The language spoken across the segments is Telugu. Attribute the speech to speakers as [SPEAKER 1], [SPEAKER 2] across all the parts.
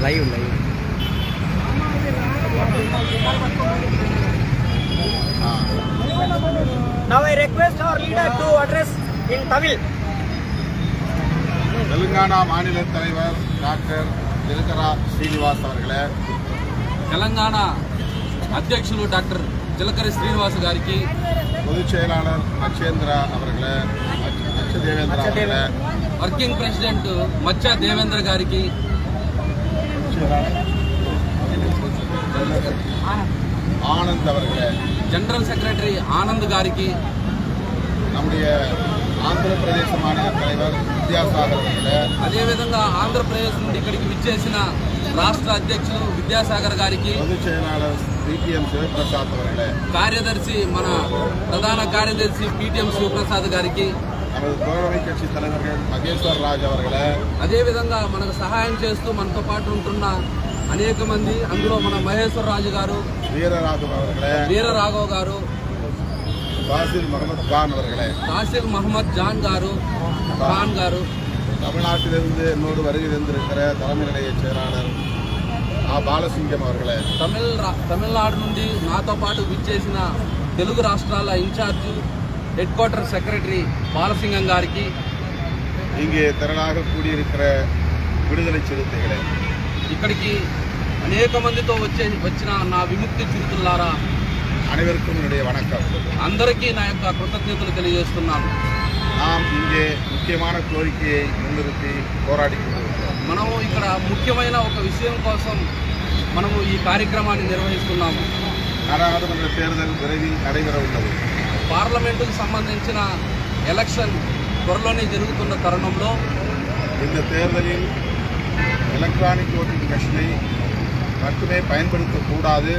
[SPEAKER 1] live. Now I request our leader to address in Tamil.
[SPEAKER 2] Telangana மாநில தலைவர் டாக்டர் ஜிலகரா ஸ்ரீனிவாஸ் அவர்களே,
[SPEAKER 3] తెలంగాణ అధ్యక్షులు డాక్టర్ జిలకర శ్రీనివాస్ గారికి,
[SPEAKER 2] பொதுச் செயலாளர் మచ్చేంద్ర அவர்களே, మచ్చదేవేంద్ర அவர்களே,
[SPEAKER 3] వర్కింగ్ ప్రెసిడెంట్ మచ్చ దేవేంద్ర గారికి,
[SPEAKER 2] ஆனந்த் அவர்களே,
[SPEAKER 3] జనరల్ సెక్రటరీ ఆనంద్ గారికి,
[SPEAKER 2] நம்முடைய ఆంధ్ర ప్రదేశ్ మాநில தலைவர் విద్యాసాగర్ அவர்களே,
[SPEAKER 3] అదేవిధంగా ఆంధ్రప్రదేశ్ నుండి ఇక్కడికి విచ్చేసిన రాష్ట్ర అధ్యక్షులు విద్యాసాగర్ గారికి,
[SPEAKER 2] பொதுச் செயலாளர் పిటిఎం శివప్రసాద్ அவர்களே,
[SPEAKER 3] కార్యదర్శి మన ప్రధాన కార్యదర్శి పిటిఎం శివప్రసాద్ గారికి,
[SPEAKER 2] நமது தோழமை கட்சி தலைவர்கள் மகேశ్వర్ రాజ్ அவர்களே,
[SPEAKER 3] అదేవిధంగా మనకు సహాయం చేస్తూ మనతో పాటు ఉంటున్న అనేక మంది, అందులో మన మహేశ్వర్ రాజు గారు,
[SPEAKER 2] వీరరాఘవ్ அவர்களே,
[SPEAKER 3] వీరరాఘవ్ గారు,
[SPEAKER 2] బాసిల్ మహమ్మద్ ఖాన్ அவர்களே,
[SPEAKER 3] தாசில் மஹமத் ஜான் గారు, ఖాన్ గారు,
[SPEAKER 2] தமிழ்நாட்டிலிருந்து என்னோடு வருகை தந்திருக்கிற தலைமை நிலைய செயலாளர் బాలసింగం அவர்களே,
[SPEAKER 3] తమిళనాడు నుండి నాతో పాటు విచ్చేసిన తెలుగు రాష్ట్రాల incharge head quarter secretary Balasingam గారికి,
[SPEAKER 2] இங்கே திரளாக கூடியிருக்கிற విడుదల చిరుతகளே,
[SPEAKER 3] ఇక్కడికి అనేక మందితో వచ్చిన నా విముక్తి చిరుతులారా,
[SPEAKER 2] அனைவருக்கும் என்னுடைய வணக்கம்.
[SPEAKER 3] అందరికీ నా యొక్క కృతజ్ఞతలు తెలియజేస్తున్నాను.
[SPEAKER 2] நாம் இங்கே முக்கியமான கோரிக்கையை முன்னிறுத்தி போராடி கொண்டிருக்கிறோம்.
[SPEAKER 3] మనము ఇక్కడ ముఖ్యమైన ఒక విషయం కోసం మనము ఈ కార్యక్రమాన్ని నిర్వహిస్తున్నాము.
[SPEAKER 2] నారాయణమండ్రి தேர்தல் విரைவில் నடைபெற ఉన్నది.
[SPEAKER 3] పార్లమెంటుకు సంబంధించిన ఎలక్షన్ త్వరలోనే జరుగుతున్న తరుణంలో
[SPEAKER 2] இந்த தேர்தலில் எலக்ட்ரானிக் ஓட்டிங் மெஷினை மட்டுமே பயன்படுத்தக்கூடாது,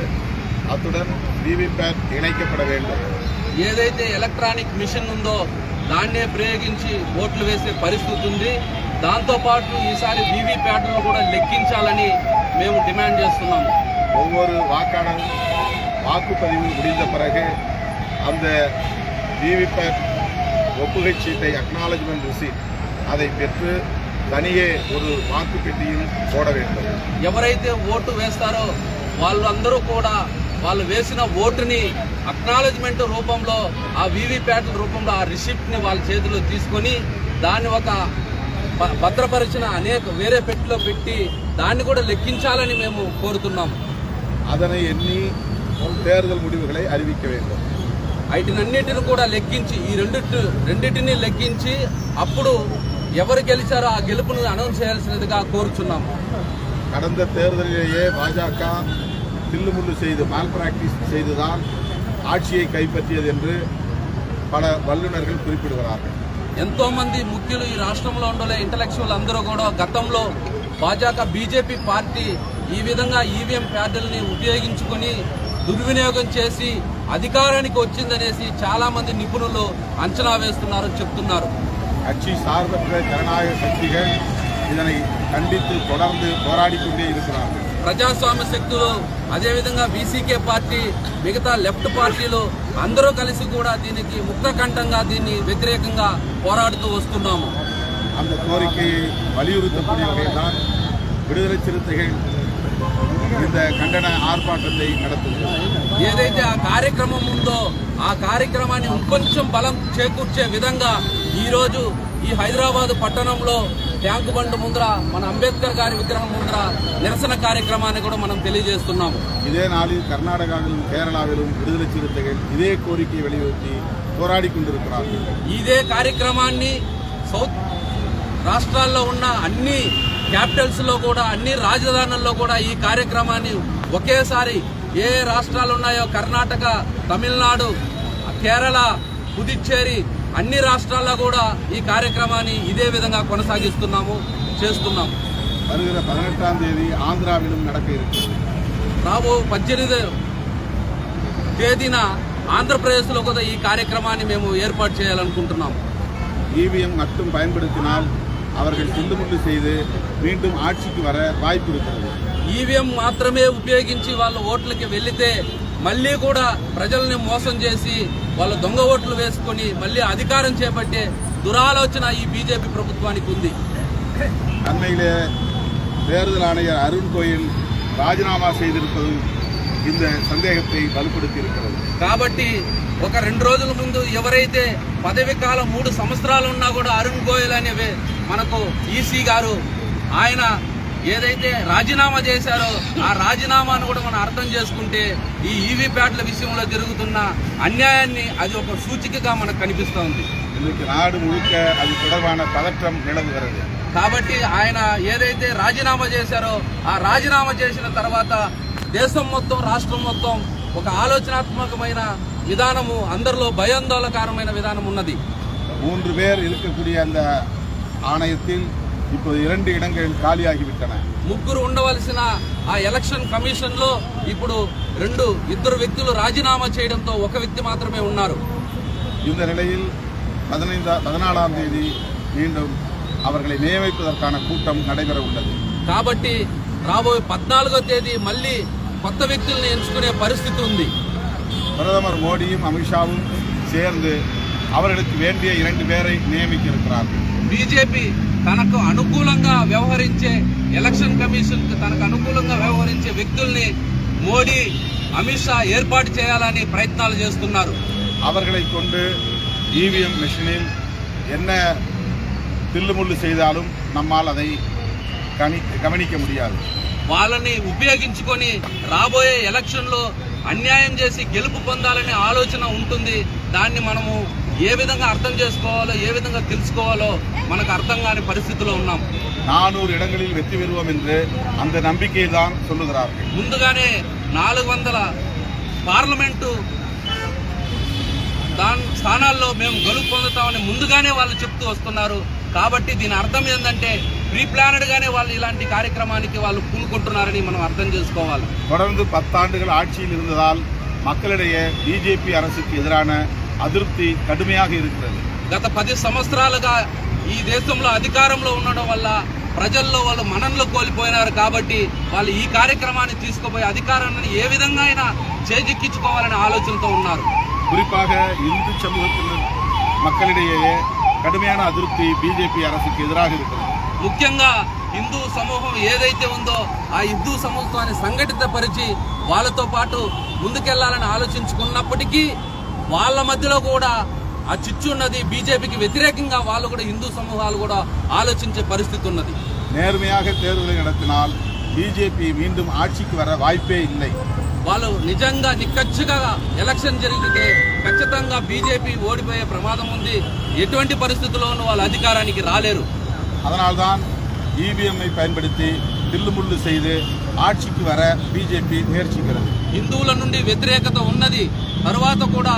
[SPEAKER 2] அத்துடன் விவிபேட் இணைக்கப்பட வேண்டும்.
[SPEAKER 3] ఏదైతే ఎలక్ట్రానిక్ మిషన్ ఉందో దాన్నే ప్రయోగించి ఓట్లు వేసే పరిస్థితి ఉంది. దాంతోపాటు ఈసారి వీవీప్యాట్లను కూడా లెక్కించాలని మేము డిమాండ్ చేస్తున్నాము.
[SPEAKER 2] ஒவ்வொரு வாக்காளரும் வாக்குப்பதிவு முடிந்த பிறகு அந்த விவிபேட் ஒப்புகை சீட்டை அக்னாலஜ்மெண்ட் ரிசீட் அதை பெற்று தனியே ஒரு வாக்கு பெட்டியில் போட வேண்டும்.
[SPEAKER 3] ఎవరైతే ఓటు వేస్తారో వాళ్ళందరూ కూడా వాళ్ళు వేసిన ఓటుని అక్నాలజ్మెంట్ రూపంలో, ఆ వీవీప్యాట్ల రూపంలో ఆ రిసిప్ట్ని వాళ్ళ చేతిలో తీసుకొని దాన్ని ఒక భద్రపరిచిన వేరే పెట్టిలో పెట్టి దాన్ని కూడా లెక్కించాలని మేము కోరుతున్నాము.
[SPEAKER 2] அதனை எண்ணி தேர்தல் முடிவுகளை அறிவிக்க வேண்டும்.
[SPEAKER 3] వీటినన్నిటిని కూడా లెక్కించి ఈ రెండింటిని లెక్కించి అప్పుడు ఎవరు గెలిచారో ఆ గెలుపును అనౌన్స్ చేయాల్సినదిగా కోరుచున్నాము.
[SPEAKER 2] கடந்த தேர்தலிலேயே பாஜக தில்லுமுள்ளு செய்து மால் பிராக்டிஸ் செய்துதான் ஆட்சியை கைப்பற்றியது என்று பல வல்லுநர்கள் குறிப்பிடுகிறார்கள்.
[SPEAKER 3] ఎంతో మంది ముఖ్యులు ఈ రాష్ట్రంలో ఉండే ఇంటలెక్చువల్ అందరూ కూడా గతంలో బీజేపీ పార్టీ ఈ విధంగా ఈవీఎం ప్యాడ్లని ఉపయోగించుకుని దుర్వినియోగం చేసి అధికారానికి వచ్చిందనేసి చాలా మంది నిపుణులు అంచనా వేస్తున్నారని చెప్తున్నారు.
[SPEAKER 2] கட்சி சார்பற்ற ஜனநாயக சக்திகள் இதனை கண்டித்து தொடர்ந்து போராடி கொண்டே இருக்கிறார்கள்.
[SPEAKER 3] ప్రజాస్వామ్య శక్తులు, అదేవిధంగా బీసీకే పార్టీ, మిగతా లెఫ్ట్ పార్టీలు అందరూ కలిసి కూడా దీనికి ముక్తకంఠంగా దీన్ని వ్యతిరేకంగా పోరాడుతూ వస్తున్నాము.
[SPEAKER 2] அந்த கோரிக்கையை வலியுறுத்தக்கூடிய வகையில்தான் விடுதலை சிறுத்தைகள் இந்த கண்டன ஆர்ப்பாட்டத்தை நடத்துகிறது.
[SPEAKER 3] ఏదైతే ఆ కార్యక్రమం ఉందో ఆ కార్యక్రమాన్ని ఇంకొంచెం బలం చేకూర్చే విధంగా ఈరోజు ఈ హైదరాబాద్ పట్టణంలో ట్యాంకు బండ్ ముందర మన అంబేద్కర్ గారి విగ్రహం ముందర నిరసన కార్యక్రమాన్ని కూడా మనం తెలియజేస్తున్నాము.
[SPEAKER 2] இதே நாளில் கர்நாடகாவிலும் கேரளாவிலும் விடுதலை சிறுத்தைகள் இதே கோரிக்கையை வலியுறுத்தி போராடி கொண்டிருக்கிறார்கள்.
[SPEAKER 3] ఇదే కార్యక్రమాన్ని సౌత్ రాష్ట్రాల్లో ఉన్న అన్ని క్యాపిటల్స్ లో కూడా, అన్ని రాజధానుల్లో కూడా ఈ కార్యక్రమాన్ని ఒకేసారి ఏ రాష్ట్రాలు ఉన్నాయో కర్ణాటక, తమిళనాడు, కేరళ, పుదుచ్చేరి అన్ని రాష్ట్రాల్లో కూడా ఈ కార్యక్రమాన్ని ఇదే విధంగా కొనసాగిస్తున్నాము, చేస్తున్నాము.
[SPEAKER 2] வருகிற 18ஆம் தேதி ஆந்திராவிலும் நடக்க இருக்கிறது.
[SPEAKER 3] రాబో 18 తేదీన ఆంధ్రప్రదేశ్లో కూడా ఈ కార్యక్రమాన్ని మేము ఏర్పాటు చేయాలనుకుంటున్నాము.
[SPEAKER 2] இவிஎம் மட்டும் பயன்படுத்தினால் அவர்கள் துண்டுமுண்டு செய்து மீண்டும் ஆட்சிக்கு வர வாய்ப்பு இருக்கிறது.
[SPEAKER 3] ఈవీఎం మాత్రమే ఉపయోగించి వాళ్ళు ఓట్లకి వెళ్లితే మళ్లీ కూడా ప్రజల్ని మోసం చేసి వాళ్ళు దొంగ ఓట్లు వేసుకుని మళ్లీ అధికారం చేపట్టే దురాలోచన ఈ బీజేపీ ప్రభుత్వానికి ఉంది.
[SPEAKER 2] அண்மையிலே தேர்தல் ஆணையர் அருண் கோயில் రాజీనామా செய்திருப்பது இந்த సందేహத்தை బలపడుతూ இருக்கிறது.
[SPEAKER 3] కాబట్టి ఒక 2 రోజుల ముందు ఎవరైతే పదవి కాలం 3 సంవత్సరాలు ఉన్నా కూడా అరుణ్ గోయల్ అనే మనకు ఈసీ గారు ఆయన ఏదైతే రాజీనామా చేశారో ఆ రాజీనామాను కూడా మనం అర్థం చేసుకుంటే ఈ ఈవీ ప్యాట్ల విషయంలో జరుగుతున్న అన్యాయాన్ని అది ఒక సూచికగా మనకు కనిపిస్తోంది.
[SPEAKER 2] ఇందుకు నాడు ముழுக்க అది தொடர்பான పதற்றம் నిలవుகிறது.
[SPEAKER 3] కాబట్టి ఆయన ఏదైతే రాజీనామా చేశారో ఆ రాజీనామా చేసిన తర్వాత దేశం మొత్తం రాష్ట్రం మొత్తం ఒక ఆలోచనాత్మకమైన విధానము అందరిలో భయాందోళనకరమైన విధానం ఉన్నది.
[SPEAKER 2] 3 பேர் இருக்கக்கூடிய அந்த ஆணையத்தில் ఇప్పుడు 2 இடங்கள் ఖాళీయాగిவிட்டன.
[SPEAKER 3] 3 ఉండవలసిన ఆ ఎలక్షన్ కమిషన్ లో ఇప్పుడు 2 వ్యక్తులు రాజీనామా చేయడంతో ఒక వ్యక్తి మాత్రమే ఉన్నారు.
[SPEAKER 2] இந்த நிலையில் 14ஆம் தேதி மீண்டும் அவர்களை நியமிப்பதற்கான கூட்டம் நடைபெற உள்ளது.
[SPEAKER 3] కాబట్టి రాబోయే 14వ తేదీ మళ్ళీ కొత్త వ్యక్తులను ఎంచుకునే పరిస్థితి ఉంది.
[SPEAKER 2] பிரதமர் மோடியும் அமித்ஷாவும் சேர்ந்து அவர்களுக்கு வேண்டிய 2 பேரை நியமிக்க இருக்கிறார்கள்.
[SPEAKER 3] బీజేపీ తనకు అనుకూలంగా వ్యవహరించే ఎలక్షన్ కమిషన్ తనకు అనుకూలంగా వ్యవహరించే వ్యక్తుల్ని మోడీ అమిత్ షా ఏర్పాటు చేయాలని ప్రయత్నాలు చేస్తున్నారు.
[SPEAKER 2] அவர்களை கொண்டு ఈవీఎం మెషిனில் என்ன தில்லுமுள்ளு செய்தாலும் நம்மால் அதை గమనించ முடியாது.
[SPEAKER 3] వాళ్ళని ఉపయోగించుకొని రాబోయే ఎలక్షన్ లో అన్యాయం చేసి గెలుపు పొందాలనే ఆలోచన ఉంటుంది. దాన్ని మనము ఏ విధంగా అర్థం చేసుకోవాలో ఏ విధంగా తెలుసుకోవాలో మనకు అర్థం కాని పరిస్థితిలో ఉన్నాం.
[SPEAKER 2] 400 இடங்களில் வெற்றி பெறுவோம் என்று அந்த நம்பிக்கையை தான் சொல்லுகிறார்கள்.
[SPEAKER 3] ముందుగానే 400 పార్లమెంటు స్థానాల్లో మేము గెలుపు పొందుతామని ముందుగానే వాళ్ళు చెప్తూ వస్తున్నారు. కాబట్టి దీని అర్థం ఏంటంటే ప్రీ ప్లానెడ్ గానే వాళ్ళు ఇలాంటి కార్యక్రమానికి వాళ్ళు పూనుకుంటున్నారని మనం అర్థం చేసుకోవాలి.
[SPEAKER 2] தொடர்ந்து 10 ஆண்டுகள் ஆட்சியில் இருந்ததால் மக்களிடையே பிஜேபி அரசுக்கு எதிரான அதிருப்தி கடுமையாக இருக்கிறது.
[SPEAKER 3] గత 10 సంవత్సరాలుగా ఈ దేశంలో అధికారంలో ఉండడం వల్ల ప్రజల్లో వాళ్ళు మనన్లు కోల్పోయినారు. కాబట్టి వాళ్ళు ఈ కార్యక్రమాన్ని తీసుకుపోయి అధికారాన్ని ఏ విధంగా అయినా చేజిక్కించుకోవాలనే ఆలోచనతో ఉన్నారు.
[SPEAKER 2] குறிப்பாக இந்து சமூகத்தின் மக்களிடையே கடுமையான அதிருப்தி பிஜேபி அரசுக்கு எதிராக இருக்கிறது.
[SPEAKER 3] ముఖ్యంగా హిందూ సమూహం ఏదైతే ఉందో ఆ హిందూ సమూహాన్ని సంఘటితపరిచి వాళ్ళతో పాటు ముందుకెళ్లాలని ఆలోచించుకున్నప్పటికీ వాళ్ళ మధ్యలో కూడా ఆ చిచ్చు ఉన్నది. బీజేపీకి వ్యతిరేకంగా వాళ్ళు కూడా హిందూ సమూహాలు కూడా ఆలోచించే పరిస్థితి ఉన్నది.
[SPEAKER 2] நேர்மையாக தேர்தலை நடத்தினால் பிஜேபி மீண்டும் ஆட்சிக்கு வர வாய்ப்பே இல்லை.
[SPEAKER 3] వాళ్ళు నిజంగా నిక్కచ్చిగా ఎలక్షన్ జరిగితే ఖచ్చితంగా బీజేపీ ఓడిపోయే ప్రమాదం ఉంది. ఎటువంటి పరిస్థితుల్లోనూ వాళ్ళు అధికారానికి రాలేరు.
[SPEAKER 2] அதனால்தான் ఈవీఎంஐ பயன்படுத்தி தில்லுமுள்ளு செய்து ஆட்சிக்கு வர பிஜேபி முயற்சிக்கிறது.
[SPEAKER 3] హిందువుల నుండి వ్యతిరేకత ఉన్నది. తర్వాత కూడా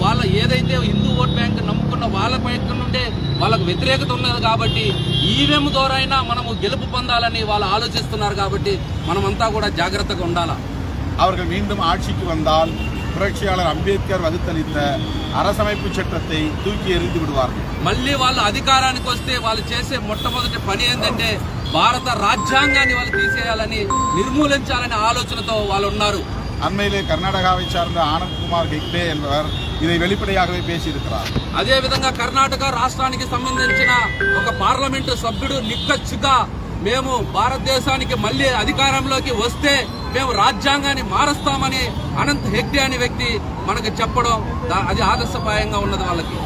[SPEAKER 3] వాళ్ళ ఏదైతే హిందూ ఓట్ బ్యాంక్ నమ్ముకున్న వాళ్ళ పైన నుండే వాళ్ళకు వ్యతిరేకత ఉన్నది. కాబట్టి ఈవీఎం ద్వారా అయినా మనము గెలుపు పొందాలని వాళ్ళు ఆలోచిస్తున్నారు. కాబట్టి మనమంతా కూడా జాగ్రత్తగా ఉండాలా.
[SPEAKER 2] அவர்கள் மீண்டும் ஆட்சிக்கு வந்தால் புரட்சியாளர் அம்பேத்கர் வகுத்தளித்த அரசமைப்பு சட்டத்தை தூக்கி எறிந்து விடுவார்கள்.
[SPEAKER 3] మళ్ళీ వాళ్ళు అధికారానికి వస్తే వాళ్ళు చేసే మొట్టమొదటి పని ఏంటంటే భారత రాజ్యాంగాన్ని వాళ్ళు తీసేయాలని నిర్మూలించాలనే ఆలోచనతో వాళ్ళు ఉన్నారు.
[SPEAKER 2] அண்மையிலே கர்நாடகாவை சார்ந்த ஆனந்த்குமார் ஹெக்டே என்பவர் இதை வெளிப்படையாகவே பேசியிருக்கிறார்.
[SPEAKER 3] అదే విధంగా కర్ణాటక రాష్ట్రానికి సంబంధించిన ఒక పార్లమెంటు సభ్యుడు నిక్కచ్చిగా మేము భారతదేశానికి మళ్లీ అధికారంలోకి వస్తే మేము రాజ్యాంగాన్ని మారుస్తామని అనంత్ హెగ్డే అనే వ్యక్తి మనకు చెప్పడం అది ఆదర్శప్రాయంగా ఉన్నది. వాళ్ళకి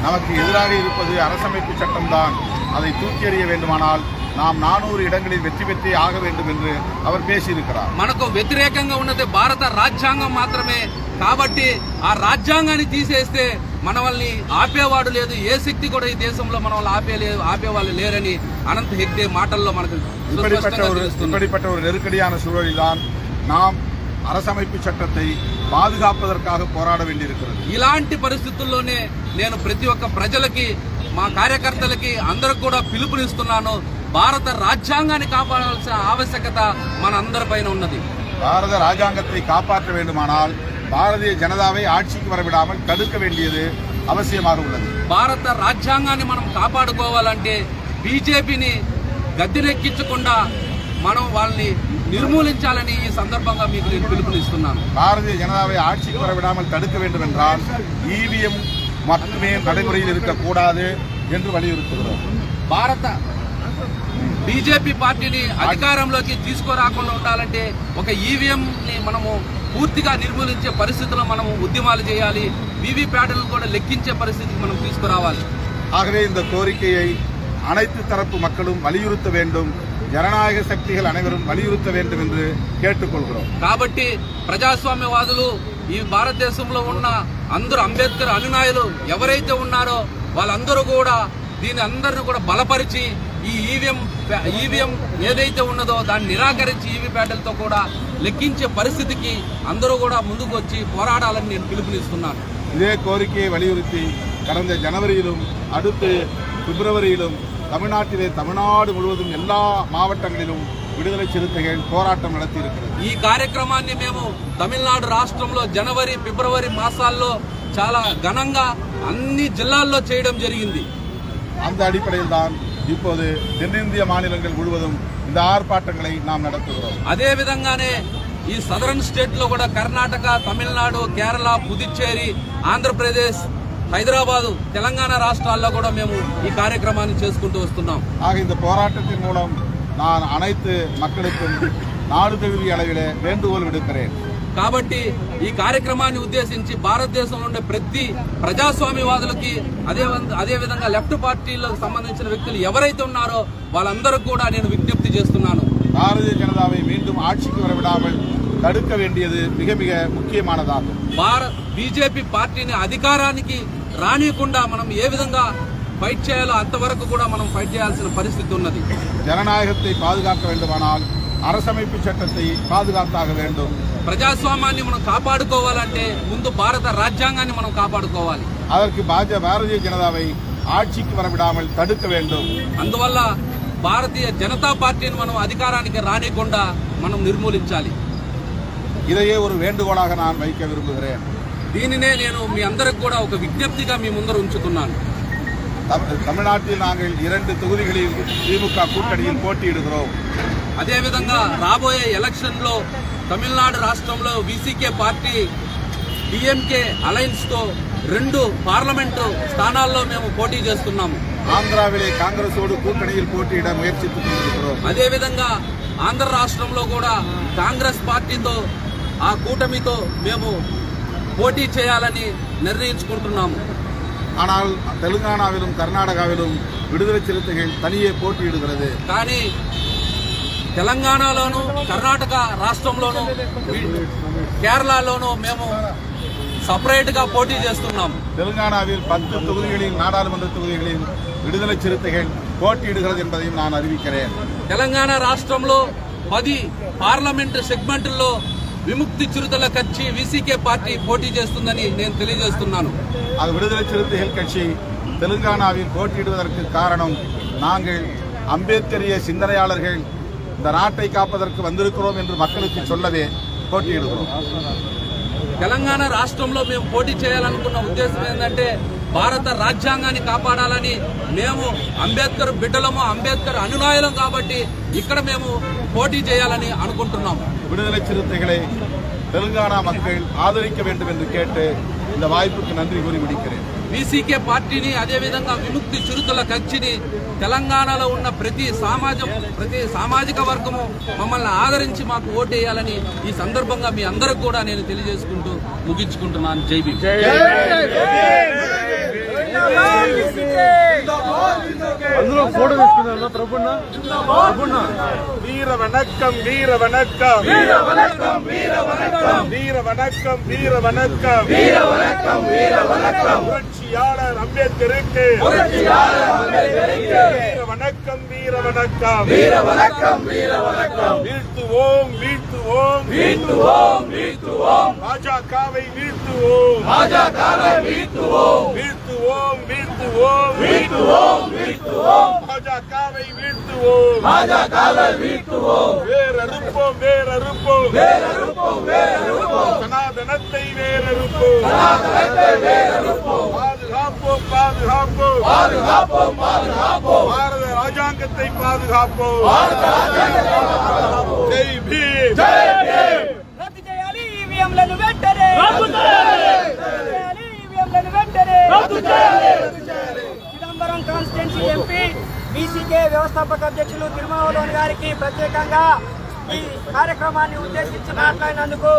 [SPEAKER 2] நமக்கு எதிராக இருப்பது அரசமைப்பு சட்டம்தான். அதை தூக்கி எறிய வேண்டுமானால் நாம் 400 இடங்களில் வெற்றி பெற்றே ஆக வேண்டும் என்று அவர் பேசியிருக்கிறார். మనకు
[SPEAKER 3] వ్యతిరేకంగా ఉన్నది భారత రాజ్యాంగం మాత్రమే. కాబట్టి ఆ రాజ్యాంగాన్ని తీసేస్తే మన వాళ్ళని ఆపేవాడు లేదు. ఏ శక్తి కూడా ఈ దేశంలో మన వాళ్ళు ఆపేవాళ్ళు లేరని అనంత్ హెగ్డే మాటల్లో మనకు
[SPEAKER 2] இப்படிப்பட்ட ஒரு நெருக்கடியான சூழலில்தான் நாம் அரசமைப்பு சட்டத்தை பாதுகாப்பதற்காக போராட வேண்டியிருக்கிறது.
[SPEAKER 3] ఇలాంటి పరిస్థితుల్లోనే నేను ప్రతి ఒక్క ప్రజలకి మా కార్యకర్తలకి అందరికి కూడా పిలుపునిస్తున్నాను. భారత రాజ్యాంగాన్ని కాపాడాల్సిన ఆవశ్యకత మన అందరిపైన ఉన్నది.
[SPEAKER 2] భారత రాజ్యాంగத்தை காப்பாற்ற வேண்டுமானால் பாரதிய ஜனதாவை ஆட்சிக்கு வரவிடாமல் தடுக்க வேண்டியது அவசியமாக உள்ளது.
[SPEAKER 3] భారత రాజ్యాంగాన్ని మనం కాపాడుకోవాలంటే బీజేపీని గద్దెనెక్కించకుండా మనం వాళ్ళని నిర్మూలించాలని ఈ సందర్భంగా మీకు నేను పిలుపునిస్తున్నాను.
[SPEAKER 2] பாரதிய ஜனதாவை ஆட்சிக்கு வரவிடாமல் தடுக்க வேண்டும் என்றால் ఈవీఎం மட்டுமே நடைமுறையில் இருக்கக்கூடாது என்று வலியுறுத்துகிறோம்.
[SPEAKER 3] భారత బీజేపీ పార్టీని అధికారంలోకి తీసుకురాకుండా ఉండాలంటే ఒక ఈవీఎంని మనము పూర్తిగా నిర్మూలించే పరిస్థితుల్లో మనము ఉద్యమాలు చేయాలి. వీవీప్యాట్లను కూడా లెక్కించే పరిస్థితికి మనం తీసుకురావాలి.
[SPEAKER 2] ஆகவே இந்த கோரிக்கையை அனைத்து தரப்பு மக்களும் வலியுறுத்த வேண்டும். ஜனநாயக சக்திகள் அனைவரும் வலியுறுத்த வேண்டும் என்று கேட்டுக்கொள்கிறோம்.
[SPEAKER 3] కాబట్టి ప్రజాస్వామ్యవాదులు ఈ భారతదేశంలో ఉన్న అందరూ అంబేద్కర్ అనునాయులు ఎవరైతే ఉన్నారో వాళ్ళందరూ కూడా దీని అందరిని కూడా బలపరిచి ఈ ఈవీఎం ఏదైతే ఉన్నదో దాన్ని నిరాకరించి ఈవీప్యాట్లతో కూడా లెక్కించే పరిస్థితికి అందరూ కూడా ముందుకు వచ్చి పోరాడాలని నేను పిలుపునిస్తున్నాను.
[SPEAKER 2] இதே கோரிக்கையை வலியுறுத்தி கடந்த ஜனவரியிலும் அடுத்து பிப்ரவரியிலும் தமிழ்நாடு முழுவதும் எல்லா மாவட்டங்களிலும் విడుదల చిరుతగల్ పోరాటం நடத்தியிருக்கிறது.
[SPEAKER 3] ఈ కార్యక్రమాన్ని మేము తమిళనాడు రాష్ట్రంలో జనవరి ఫిబ్రవరి మాసాల్లో చాలా ఘనంగా అన్ని జిల్లాల్లో చేయడం జరిగింది.
[SPEAKER 2] அந்த அடிப்படையில் தான் இப்போது தென்னிந்திய மாநிலங்கள் முழுவதும் இந்த ஆர்ப்பாட்டங்களை நாம் நடத்துகிறோம்.
[SPEAKER 3] అదే విధంగానే ఈ సదరన్ స్టేట్ లో కూడా కర్ణాటక, తమిళనాడు, కేరళ, పుదుచ్చేరి, ఆంధ్రప్రదేశ్, హైదరాబాద్, తెలంగాణ రాష్ట్రాల్లో కూడా మేము ఈ కార్యక్రమాన్ని చేసుకుంటూ వస్తున్నాం.
[SPEAKER 2] ஆக இந்த போராட்டத்தின் மூலம் நான் அனைத்து மக்களுக்கும் நாடு தழுவிய அளவிலே வேண்டுகோள் விடுக்கிறேன்.
[SPEAKER 3] కాబట్టి ఈ కార్యక్రమాన్ని ఉద్దేశించి భారతదేశంలో ఉండే ప్రతి ప్రజాస్వామ్యవాదులకి అదే విధంగా లెఫ్ట్ పార్టీలకు సంబంధించిన వ్యక్తులు ఎవరైతే ఉన్నారో వాళ్ళందరూ కూడా నేను విజ్ఞప్తి చేస్తున్నాను.
[SPEAKER 2] பாரதிய ஜனதாவை மீண்டும் ஆட்சிக்கு வரவிடாமல் தடுக்க வேண்டியது மிக மிக முக்கியமானதாகும்.
[SPEAKER 3] బీజేపీ పార్టీని అధికారానికి రానియకుండా మనం ఏ విధంగా ఫైట్ చేయాలో అంతవరకు కూడా మనం ఫైట్ చేయాల్సిన పరిస్థితి ఉన్నది.
[SPEAKER 2] జననాయகத்தை பாதுகாக்க வேண்டுமானால் அரசமைப்பு சட்டத்தை பாதுகாத்தாக வேண்டும்.
[SPEAKER 3] ప్రజాస్వామ్యాన్ని మనం కాపాడుకోవాలంటే ముందు భారత రాజ్యాంగాన్ని మనం కాపాడుకోవాలి.
[SPEAKER 2] அதற்கு பாரதிய ஜனதாவை ஆட்சிக்கு வரவிடாமல் தடுக்க வேண்டும்.
[SPEAKER 3] అందువల్ల భారతీయ జనతా పార్టీని మనం అధికారానికి రానియకుండా మనం నిర్మూలించాలి.
[SPEAKER 2] இதையே ஒரு வேண்டுகோளாக நான் வைக்க விரும்புகிறேன்.
[SPEAKER 3] దీనినే నేను మీ అందరికి కూడా ఒక విజ్ఞప్తిగా మీ ముందర ఉంచుతున్నాను.
[SPEAKER 2] தமிழ்நாட்டில் நாங்கள் 2 தொகுதிகளில் திமுக கூட்டணியில் போட்டியிடுகிறோம்.
[SPEAKER 3] అదే విధంగా రాబోయే ఎలక్షన్ లో తమిళనాడు రాష్ట్రంలో వీసీకే పార్టీ డిఎంకే అలయన్స్ తో 2 పార్లమెంటు స్థానాల్లో మేము పోటీ చేస్తున్నాము.
[SPEAKER 2] ఆంధ్రావిలే కాంగ్రెసోడు కూటమిயில் పోటీயிட ముయற்சித்துకొంటున్నాం.
[SPEAKER 3] అదే విధంగా ఆంధ్ర రాష్ట్రంలో కూడా కాంగ్రెస్ పార్టీతో ఆ కూటమితో మేము పోటీ చేయాలని నిర్ణయించుకుంటున్నాము.
[SPEAKER 2] ஆனால் தெலுங்கானாவிலும் கர்நாடகாவிலும் விடுதலை சிறுத்தைகள் தனியே போட்டியிடுகிறது.
[SPEAKER 3] కానీ తెలంగాణలోను, కర్ణాటక రాష్ట్రంలోను, కేరళలోను మేము సపరేట్ గా పోటీ చేస్తున్నాము.
[SPEAKER 2] தெலுங்கானாவில் 10 தொகுதிகளில் நாடாளுமன்ற தொகுதிகளில் விடுதலை சிறுத்தைகள் போட்டியிடுகிறது என்பதையும் நான் அறிவிக்கிறேன்.
[SPEAKER 3] తెలంగాణ రాష్ట్రంలో 10 పార్లమెంటు సెగ్మెంట్లలో విముక్తి చిరుతల కచ్చి వీసీకే పార్టీ పోటీ చేస్తుందని నేను తెలియజేస్తున్నాను.
[SPEAKER 2] அது விடுதலை சிறுத்தைகள் கட்சி தெலுங்கானாவில் போட்டியிடுவதற்கு காரணம் நாங்கள் அம்பேத்கரிய சிந்தனையாளர்கள் இந்த நாட்டை காப்பதற்கு வந்திருக்கிறோம் என்று மக்களுக்கு சொல்லவே போட்டியிடுகிறோம்.
[SPEAKER 3] తెలంగాణ రాష్ట్రంలో మేము పోటీ చేయాలనుకున్న ఉద్దేశం ఏంటంటే భారత రాజ్యాంగాన్ని కాపాడాలని. మేము అంబేద్కర్ బిడ్డలము, అంబేద్కర్ అనునాయులం కాబట్టి ఇక్కడ మేము పోటీ చేయాలని అనుకుంటున్నాము.
[SPEAKER 2] விடுதலை சிறுத்தைகளை தெலுங்கானா மக்கள் ஆதரிக்க வேண்டும் என்று கேட்டு இந்த வாய்ப்புக்கு நன்றி கூறி முடிக்கிறேன்.
[SPEAKER 3] వీసీకే పార్టీని అదేవిధంగా విముక్తి చిరుతల కచ్చిని తెలంగాణలో ఉన్న ప్రతి సామాజిక వర్గము మమ్మల్ని ఆదరించి మాకు ఓటేయాలని ఈ సందర్భంగా మీ అందరికి కూడా నేను తెలియజేసుకుంటూ ముగించుకుంటున్నాను. జై భీమ్.
[SPEAKER 4] అందులో ఫోటో తీసుకున్నారు ప్రభున్న
[SPEAKER 2] వీర వణక్కం వీర వణక్కం వీర వణక్కం వీర వణక్కం వీర వణక్కం వీర వణక్కం వీర వణక్కం வீர வணக்கம் புரட்சியாளர் அம்பேத்கருக்கு புரட்சியாளர் அம்பேத்கருக்கு வீர வணக்கம் வீர வணக்கம் வீர வணக்கம் வீர வணக்கம் வீழ்த்துவோம் வீழ்த்துவோம் வீழ்த்துவோம் வீழ்த்துவோம் பாஜகவை வீழ்த்துவோம் பாஜகவை வீழ்த்துவோம் வீழ்த்துவோம் வீழ்த்துவோம் வீழ்த்துவோம் வீழ்த்துவோம் பாஜகவை வீழ்த்துவோம் பாஜகவை வீழ்த்துவோம் வேறறுப்போம் வேறறுப்போம் வேறறுப்போம் வேறறுப்போம் சனாதனத்தை வேறறுப்போம் சனாதனத்தை வேறறுப்போம் பாதுகாப்போம் பாதுகாப்போம் பாதுகாப்போம் பாதுகாப்போம் பாரத ராஜாங்கத்தை பாதுகாப்போம் பாரத ராஜாங்கத்தை பாதுகாப்போம். ஜெய் பீம் ஜெய் பீம்.
[SPEAKER 1] రద్దు చేయాలి ఈవీఎంలను వెంటనే రద్దు చేయాలి ఈవీఎంలను వెంటనే రద్దు చేయాలి Chidambaram Khammam constituency MP BCK వ్యవస్థాపక అధ్యక్షులు తిరుమావలోని గారికి ప్రత్యేకంగా ఈ కార్యక్రమాన్ని ఉద్దేశించి మాట్లాడినందుకు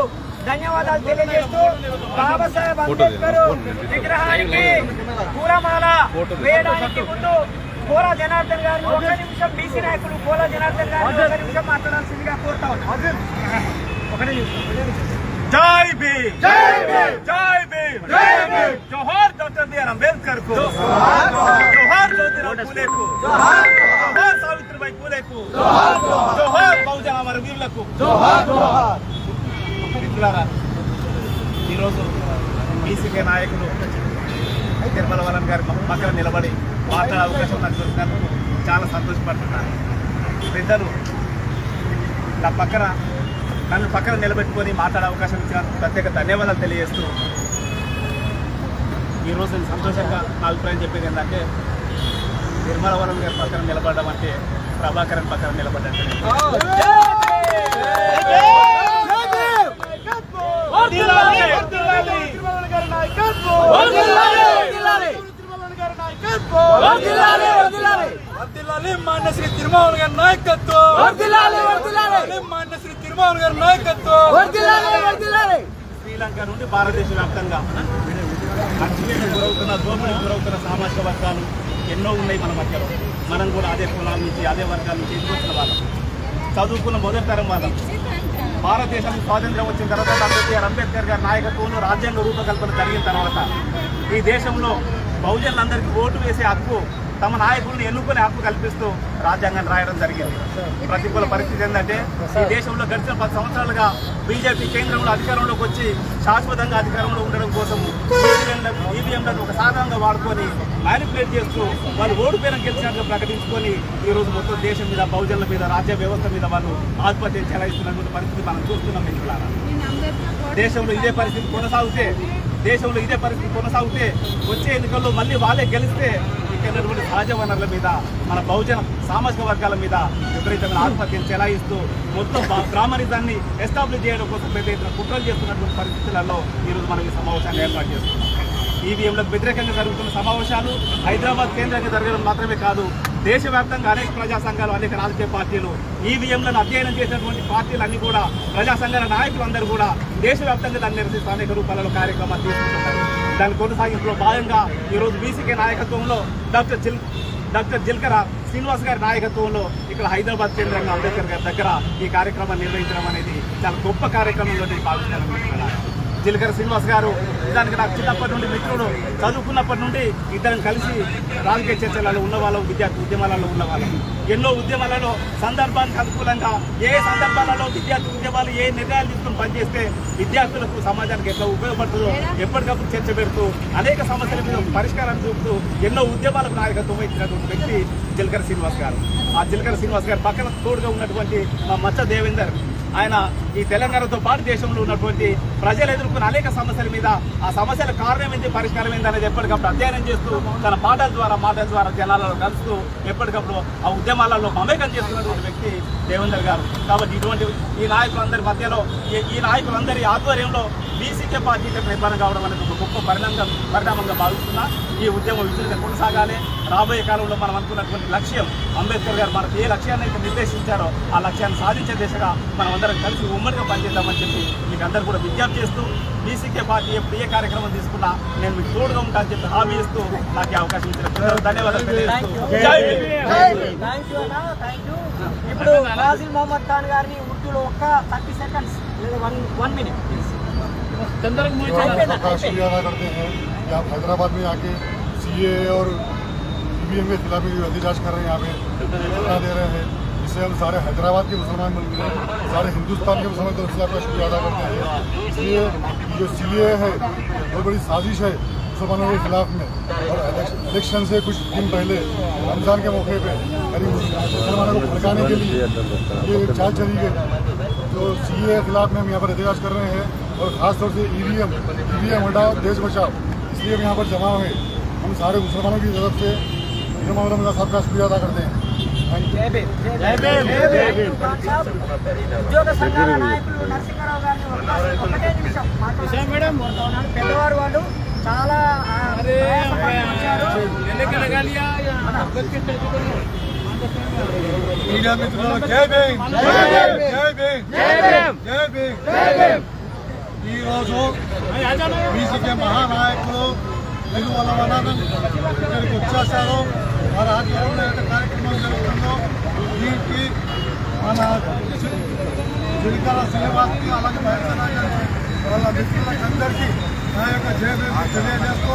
[SPEAKER 1] ధన్యవాదాలు తెలియజేస్తూ బాబాసాహెబ్ అంబేద్కర్ విగ్రహానికి పూలమాల వేయడానికి ముందు కోలా జనార్దన్ గారిని ఒక నిమిషం బీసీ నాయకులు కోలా జనార్దన్ గారిని ఒక నిమిషం మాట్లాడాల్సిందిగా కోరుతా ఉన్నాం.
[SPEAKER 5] जय भीम जय भीम जय भीम जय भीम जोहार डॉक्टर बी आर अम्बेडकर को जोहार ज्योतिराव फुले को जोहार सावित्रीबाई फुले को जोहार बहुजन అమరవీరులకు जोहार మిత్రులారా ఈరోజు బీసీకే నాయకులు తిరుమలవరం గారి పక్కన నిలబడి మాట్లాడే అవకాశం నాకు దొరికినందుకు చాలా సంతోషపడుతున్నాను. పెద్దలు నా పక్కన నన్ను పక్కన నిలబెట్టుకొని మాట్లాడే అవకాశం ఇచ్చినందుకు ప్రత్యేక ధన్యవాదాలు తెలియజేస్తూ ఈరోజు నేను సంతోషంగా నా అభిప్రాయం చెప్పేది ఏంటంటే తిరుమలవరం గారి పక్కన నిలబడడం అంటే ప్రభాకరన్ పక్కన నిలబడ్డంటే
[SPEAKER 3] మాన్య శ్రీ తిరుమావళి గారి నాయకత్వం మాన్య శ్రీ తిరుమావళి గారి నాయకత్వం
[SPEAKER 5] శ్రీలంక నుండి భారతదేశ వ్యాప్తంగా అణచివేతకు గురవుతున్న దోపిడీకి గురవుతున్న సామాజిక వర్గాలు ఎన్నో ఉన్నాయి మన మధ్యలో. మనం కూడా అదే కులాల నుంచి అదే వర్గాల నుంచి ఎదుగుతున్న వాళ్ళం, చదువుకున్న మొదటి తరం వాళ్ళం. భారతదేశానికి స్వాతంత్ర్యం వచ్చిన తర్వాత డాక్టర్ బిఆర్ అంబేద్కర్ గారి నాయకత్వంలో రాజ్యాంగ రూపకల్పన జరిగిన తర్వాత ఈ దేశంలో బహుజనులందరికీ ఓటు వేసే హక్కు, తమ నాయకులను ఎన్నుకునే హక్కు కల్పిస్తూ రాజ్యాంగాన్ని రాయడం జరిగింది. ప్రతికూల పరిస్థితి ఏంటంటే ఈ దేశంలో గడిచిన 10 సంవత్సరాలుగా బీజేపీ కేంద్రంలో అధికారంలోకి వచ్చి శాశ్వతంగా అధికారంలో ఉండడం కోసం ఈవీఎంలను ఒక సాధనంగా వాడుకొని మ్యానిపులేట్ చేస్తూ వాళ్ళు ఓడిపోయిన గెలిచినట్టుగా ప్రకటించుకొని ఈరోజు మొత్తం దేశం మీద, బహుజనుల మీద, రాజ్య వ్యవస్థ మీద వాళ్ళు ఆధిపత్యం చెలాయిస్తున్నటువంటి పరిస్థితి మనం చూస్తున్నాం. మిత్రులారా, దేశంలో ఇదే పరిస్థితి కొనసాగితే వచ్చే ఎన్నికల్లో మళ్ళీ వాళ్ళే గెలిస్తే ఇక్కడ సహజ వనరుల మీద, మన బహుజన సామాజిక వర్గాల మీద విపరీతమైన ఆధిపత్యం చెలాయిస్తూ మొత్తం బ్రాహ్మణిజాన్ని ఎస్టాబ్లిష్ చేయడం కోసం పెద్ద ఎత్తున కుట్రలు చేస్తున్నటువంటి పరిస్థితులలో ఈరోజు మనం ఈ సమావేశాన్ని ఏర్పాటు చేస్తున్నాం. ఈవీఎంలకు వ్యతిరేకంగా జరుగుతున్న సమావేశాలు హైదరాబాద్ కేంద్రంగా జరగడం మాత్రమే కాదు, దేశవ్యాప్తంగా అనేక ప్రజా సంఘాలు, అనేక రాజకీయ పార్టీలు, ఈవీఎంలను అధ్యయనం చేసినటువంటి పార్టీలన్నీ కూడా, ప్రజా సంఘాల నాయకులందరూ కూడా దేశవ్యాప్తంగా దాన్ని నిరసిస్తూ అనేక రూపాలలో కార్యక్రమాలు తీసుకుంటున్నారు. దాని కొనసాగింపులో భాగంగా ఈరోజు బీసీకే నాయకత్వంలో డాక్టర్ జిల్కర శ్రీనివాస్ గారి నాయకత్వంలో ఇక్కడ హైదరాబాద్ కేంద్రంగా అంబేద్కర్ గారి దగ్గర ఈ కార్యక్రమాన్ని నిర్వహించడం అనేది చాలా గొప్ప కార్యక్రమంలో నేను భావిస్తున్నాను. జిల్కర శ్రీనివాస్ గారు నిజానికి నాకు చిన్నప్పటి నుండి మిత్రుడు, చదువుకున్నప్పటి నుండి ఇద్దరం కలిసి రాజకీయ చర్చలలో ఉన్నవాళ్ళం, విద్యార్థి ఉద్యమాలలో ఉన్నవాళ్ళం. ఎన్నో ఉద్యమాలలో సందర్భానికి అనుకూలంగా ఏ సందర్భాలలో విద్యార్థి ఉద్యమాలు ఏ నిర్ణయాలు తీసుకుని పనిచేస్తే విద్యార్థులకు, సమాజానికి ఎట్లా ఉపయోగపడుతుందో ఎప్పటికప్పుడు చర్చ పెడుతూ అనేక సమస్యల మీద పరిష్కారాన్ని చూపుతూ ఎన్నో ఉద్యమాలకు నాయకత్వం వహించినటువంటి వ్యక్తి జిల్కర శ్రీనివాస్ గారు. ఆ జిల్కర శ్రీనివాస్ గారు పక్కన తోడుగా ఉన్నటువంటి మా మచ్చ దేవేందర్, ఆయన ఈ తెలంగాణతో పాటు దేశంలో ఉన్నటువంటి ప్రజలు ఎదుర్కొన్న అనేక సమస్యల మీద, ఆ సమస్యల కారణం ఏంటి, పరిష్కారం ఏంటి అనేది ఎప్పటికప్పుడు అధ్యయనం చేస్తూ తన మాటల ద్వారా జనాలలో కలుస్తూ ఎప్పటికప్పుడు ఆ ఉద్యమాలలో మమేకం చేస్తున్నటువంటి వ్యక్తి దేవేందర్ గారు. కాబట్టి ఇటువంటి ఈ నాయకులందరి మధ్యలో, ఈ నాయకులందరి ఆధ్వర్యంలో బీసీకే పార్టీ నిర్మాణం కావడం అనేది ఒక గొప్ప పరిణామంగా భావిస్తున్నా. ఈ ఉద్యమం విస్తృతంగా కొనసాగాలి. రాబోయే కాలంలో మనం అనుకున్నటువంటి లక్ష్యం, అంబేద్కర్ గారు మనకు ఏ లక్ష్యాన్ని అయితే నిర్దేశించారో ఆ లక్ష్యాన్ని సాధించే దిశగా మనం అందరం కలిసి ఉమ్మడిగా పనిచేద్దామని చెప్పి మీకు అందరూ కూడా విజ్ఞప్తి చేస్తూ, బీసీకే పార్టీ ఎప్పుడు ఏ కార్యక్రమం తీసుకున్నా నేను మీకు తోడుగా ఉంటానని చెప్పి హామీ ఇస్తూ నాకు ఈ అవకాశం ఇచ్చిన ధన్యవాదాలు తెలియజేస్తూ
[SPEAKER 1] ఇప్పుడు నాజిల్ మొహమ్మద్ ఖాన్ గారిని ఉర్దూలో ఒక్క 30 seconds లేదా 1 minute
[SPEAKER 4] शुक्रिया अदा करते हैं कि आप हैदराबाद में आके सीए और ईवीएम के खिलाफ एहतजाज कर रहे हैं, यहाँ पे धरना दे रहे हैं। इससे हम सारे हैदराबाद के मुसलमान मिलकर सारे हिंदुस्तान के मुसलमान तरफ से आपका शुक्रिया अदा करते हैं। इसलिए जो सीए है बहुत बड़ी साजिश है मुसलमानों के खिलाफ में, और इलेक्शन से कुछ दिन पहले रमज़ान के मौके पे मुसलमानों को भड़काने के लिए ये चाल चली गई। तो सीए के खिलाफ में हम यहाँ पर एहतजाज कर रहे हैं, और ख़ासतौर से ईवीएम हटाओ देश बचाओ, इसलिए हम यहाँ पर जमा हुए। हम सारे मुसलमानों की तरफ से इमाम साहब का शुक्रिया अदा करते हैं।
[SPEAKER 1] ఉద్యోగ సంఘాల నాయకులు నరసింహారావు గారిని ఒకటే నిమిషం మాట్లాడారు. పెద్దవారు వాళ్ళు చాలా
[SPEAKER 4] मीडिया मित्रों जय भीम जय भीम जय भीम ఈ రోజు బీసీకే మహానాయకులు తిరుమలవనం ఇక్కడికి వచ్చేసారు. వారి ఆధ్వర్యంలో ఎంత కార్యక్రమం జరుగుతుందో దీనికి మన చిలికల శ్రీనివాస్కి అలాగే మహేంద్రనాథ్ వాళ్ళ మిత్రులందరికీ నా యొక్క జయభీం తెలియజేస్తూ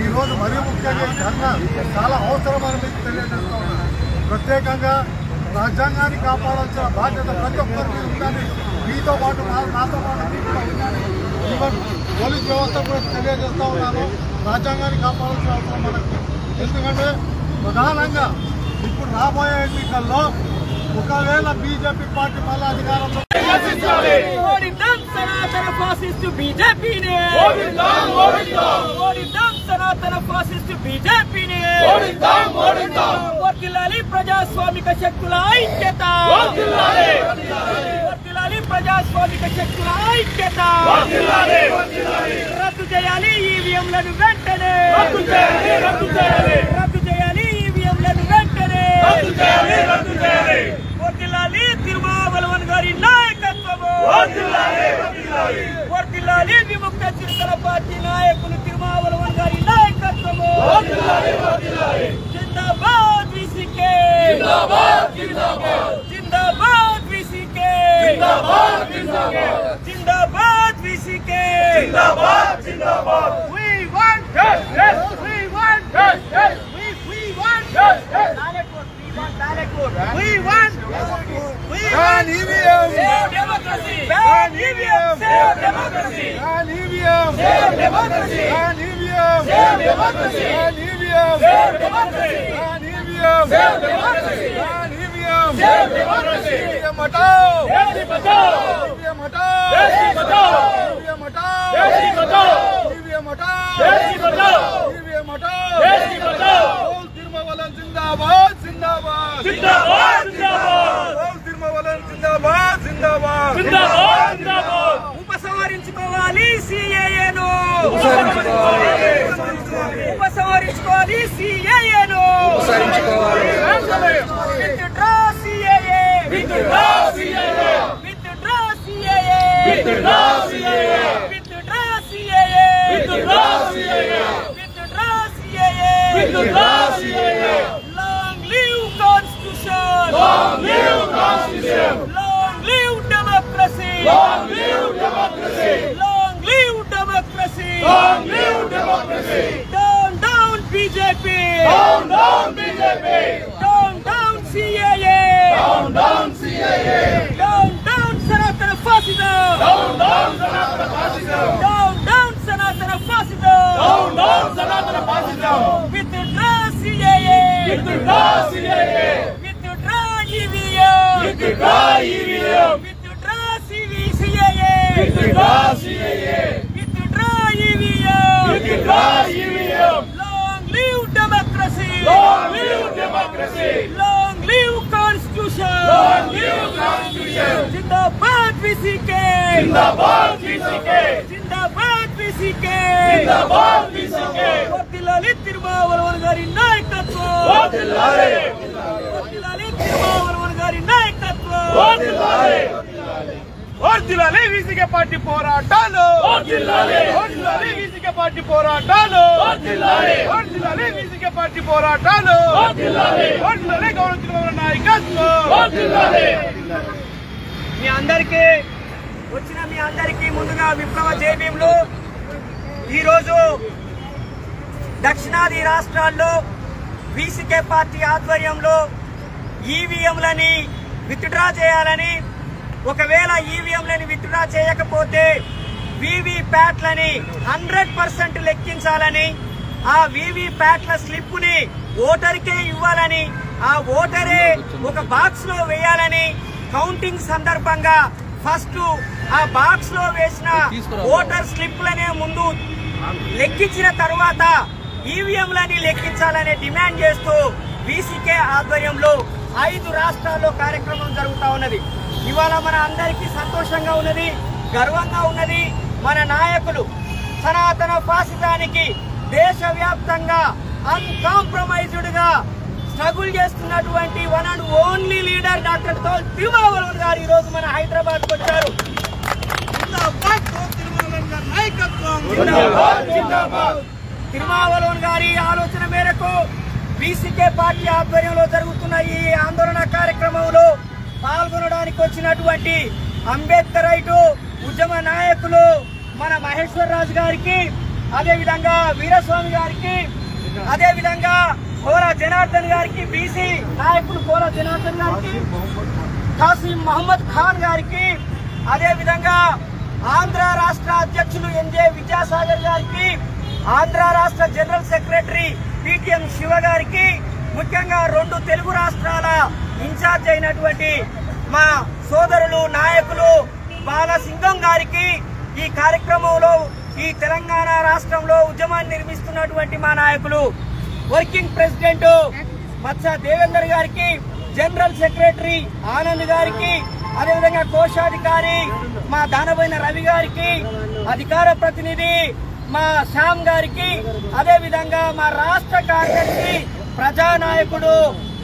[SPEAKER 4] ఈరోజు మరీ ముఖ్యంగా ఈ ధర్నా చాలా అవసరమని మీకు తెలియజేస్తూ ఉన్నాను. ప్రత్యేకంగా రాజ్యాంగాన్ని కాపాడాల్సిన బాధ్యత ప్రతి ఒక్కరికి ఉందని మీతో పాటు నాతో పాటు మీకు ఉందని ఈవెన్ పోలీస్ వ్యవస్థ కూడా తెలియజేస్తూ ఉన్నాను. రాజ్యాంగాన్ని కాపాడాల్సిన అవసరం మనకు. ఎందుకంటే ప్రధానంగా ఇప్పుడు రాబోయే ఎన్నికల్లో ఒకవేళ బీజేపీ పార్టీ మళ్ళీ అధికారంలో
[SPEAKER 1] సనాతన ఫాసిస్టు బీజేపీని సనాతన ఫాసిస్టు బీజేపీని వర్ధిల్లాలి ప్రజాస్వామిక శక్తుల ఐక్యత వర్ధిల్లాలి ప్రజాస్వామిక శక్తుల ఐక్యత రద్దు చేయాలి ఈవీఎంలను వెంటనే రద్దు చేయాలి ఈవీఎంలను వెంటనే వర్ధిల్లాలి తిరుమావలవన్ గారి నాయకత్వము వర్ధిల్లాలి విముక్త చిరుతల పార్టీ నాయకులు తిరుమావలవన్ గారి నాయకత్వము జిందాబాద్ వీసీకే జిందాబాద్ వీసీకే జిందాబాద్ VCK we want justice we want justice we want justice we want ban EVM save democracy ban EVM save democracy ban EVM save democracy ban EVM save democracy ban EVM save democracy ban EVM save democracy ban EVM save democracy EVM हटाओ देश बचाओ EVM हटाओ देश बचाओ EVM हटाओ देश बचाओ EVM हटाओ देश बचाओ EVM हटाओ देश बचाओ बोल तिरुमावलन जिंदाबाद जिंदाबाद जिंदाबाद जिंदाबाद बोल तिरुमावलन जिंदाबाद जिंदाबाद जिंदाबाद जिंदाबाद ఉపసంహరించుకోవాలి సిఏఏను ఉపసంహరించుకోవాలి సిఏఏను withdraw CAA withdraw CAA withdraw CAA withdraw CAA withdraw CAA withdraw CAA withdraw CAA withdraw CAA long live constitution long live constitution long live democracy long live democracy long live democracy long live democracy down down BJP down down BJP down down CAA down down CAA down down సనాతన ఫాసిజం డౌన్ డౌన్ సనాతన ఫాసిజం డౌన్ డౌన్ సనాతన ఫాసిజం డౌన్ డౌన్ సనాతన fascism withdraw CAA withdraw CAA withdraw EVM withdraw EVM withdraw CAA withdraw CAA withdraw EVM withdraw EVM long live democracy long live democracy long live constitution long live constitution జిందాబాద్ వీసీకే జిందాబాద్ వీసీకే జిందాబాద్ వీసీకే జిందాబాద్ వీసీకే వర్ధిల్లాలి తిరుమావలవన్ గారి నాయకత్వం వర్ధిల్లాలి వర్ధిల్లాలి తిరుమావలవన్ గారి నాయకత్వం వర్ధిల్లాలి వర్ధిల్లాలి వీసీకే పార్టీ పోరాటాలు వర్ధిల్లాలి వర్ధిల్లాలి వీసీకే పార్టీ పోరాటాలు వర్ధిల్లాలి వర్ధిల్లాలి వీసీకే పార్టీ పోరాటాలు వర్ధిల్లాలి వర్ధిల్లాలి గౌరవ తిరుమావలవన్ నాయకత్వం వర్ధిల్లాలి. మీ అందరికీ ముందుగా విప్లవ జయభీంలు. ఈరోజు దక్షిణాది రాష్ట్రాల్లో వీసీకే పార్టీ ఆధ్వర్యంలో ఈవీఎంలని విత్డ్రా చేయాలని, ఒకవేళ ఈవీఎంలని విత్డ్రా చేయకపోతే వీవీప్యాట్లని 100% లెక్కించాలని, ఆ వీవీప్యాట్ల స్లిప్పుని ఓటర్కే ఇవ్వాలని, ఆ ఓటరే ఒక బాక్స్ లో వేయాలని, కౌంటింగ్ సందర్భంగా ఫస్ట్ ఆ బాక్స్ లో వేసిన ఓటర్ స్లిప్లనే ముందు లెక్కించిన తర్వాత ఈవీఎంలని లెక్కించాలనే డిమాండ్ చేస్తూ వీసీకే ఆధ్వర్యంలో 5 రాష్ట్రాల్లో కార్యక్రమం జరుగుతా ఉన్నది. ఇవాళ మన అందరికీ సంతోషంగా ఉన్నది, గర్వంగా ఉన్నది. మన నాయకులు సనాతన ఫాసిజానికి దేశవ్యాప్తంగా అన్కాంప్రమైజ్డ్ గా స్ట్రగుల్ చేస్తున్నటువంటి one and only leader doctor Thol Thirumavalavan గారు ఈ రోజు మన హైదరాబాద్ కు వచ్చారు. తిరుమావళవన్ గారి ఆలోచన మేరకు బీసీకే పార్టీ ఆధ్వర్యంలో జరుగుతున్న ఈ ఆందోళన కార్యక్రమంలో పాల్గొనడానికి వచ్చినటువంటి అంబేద్కరైట్ ఉద్యమ నాయకులు మన మహేశ్వర్ రాజు గారికి, అదేవిధంగా వీరస్వామి గారికి, అదేవిధంగా కోలా జనార్దన్ గారికి, బీసీ నాయకులు కోలా జనార్దన్ గారికి, కాసిం మహమ్మద్ ఖాన్ గారికి, అదేవిధంగా ఆంధ్ర రాష్ట్ర అధ్యక్షులు ఎన్జే విద్యాసాగర్ గారికి, ఆంధ్ర రాష్ట్ర జనరల్ సెక్రటరీ పిటిఎం శివ గారికి, ముఖ్యంగా 2 తెలుగు రాష్ట్రాల ఇన్ఛార్జ్ అయినటువంటి మా సోదరులు నాయకులు బాలసింగం గారికి, ఈ కార్యక్రమంలో ఈ తెలంగాణ రాష్ట్రంలో ఉద్యమాన్ని నిర్మిస్తున్నటువంటి మా నాయకులు వర్కింగ్ ప్రెసిడెంట్ మత్స దేవేందర్ గారికి, జనరల్ సెక్రటరీ ఆనంద్ గారికి, అదేవిధంగా కోశాధికారి మా దానబోయిన రవి గారికి, అధికార ప్రతినిధి మా శ్యామ్ గారికి, అదేవిధంగా మా రాష్ట్ర కార్యదర్శి ప్రజానాయకుడు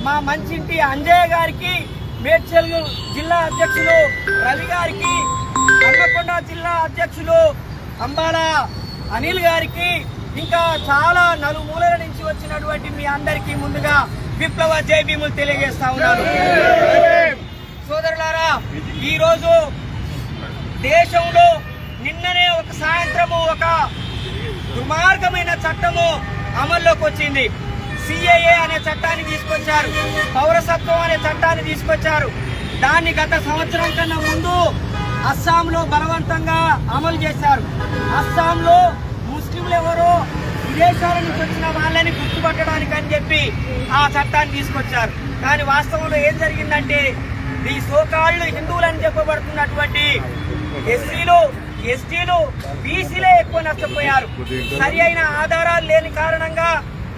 [SPEAKER 1] మా మంచింటి అంజయ్య గారికి, మేడ్చల్ జిల్లా అధ్యక్షులు రవి గారికి, హన్మకొండ జిల్లా అధ్యక్షులు అంబాల అనిల్ గారికి, ఇంకా చాలా నలుమూలల నుంచి వచ్చినటువంటి మీ అందరికీ ముందుగా విప్లవ జై భీములు తెలియజేస్తా ఉన్నాను. సోదరులారా, ఈ రోజు దేశంలో నిన్ననే ఒక సాయంత్రము ఒక దుర్మార్గమైన చట్టము అమల్లోకి వచ్చింది. సిఏఏ అనే చట్టాన్ని తీసుకొచ్చారు, పౌరసత్వం అనే చట్టాన్ని తీసుకొచ్చారు. దాన్ని గత సంవత్సరం కన్నా ముందు అస్సాంలో బలవంతంగా అమలు చేశారు. అస్సాంలో ముస్లింలు ఎవరో విదేశాల నుంచి వచ్చిన వాళ్ళని గుర్తుపట్టడానికి అని చెప్పి ఆ చట్టాన్ని తీసుకొచ్చారు. కానీ వాస్తవంలో ఏం జరిగిందంటే ఈ సోకాళ్ళు హిందువులని చెప్పబడుతున్నటువంటి ఎస్సీలు, ఎస్టీలు, బీసీలే ఎక్కువ నష్టపోయారు. సరి అయిన ఆధారాలు లేని కారణంగా,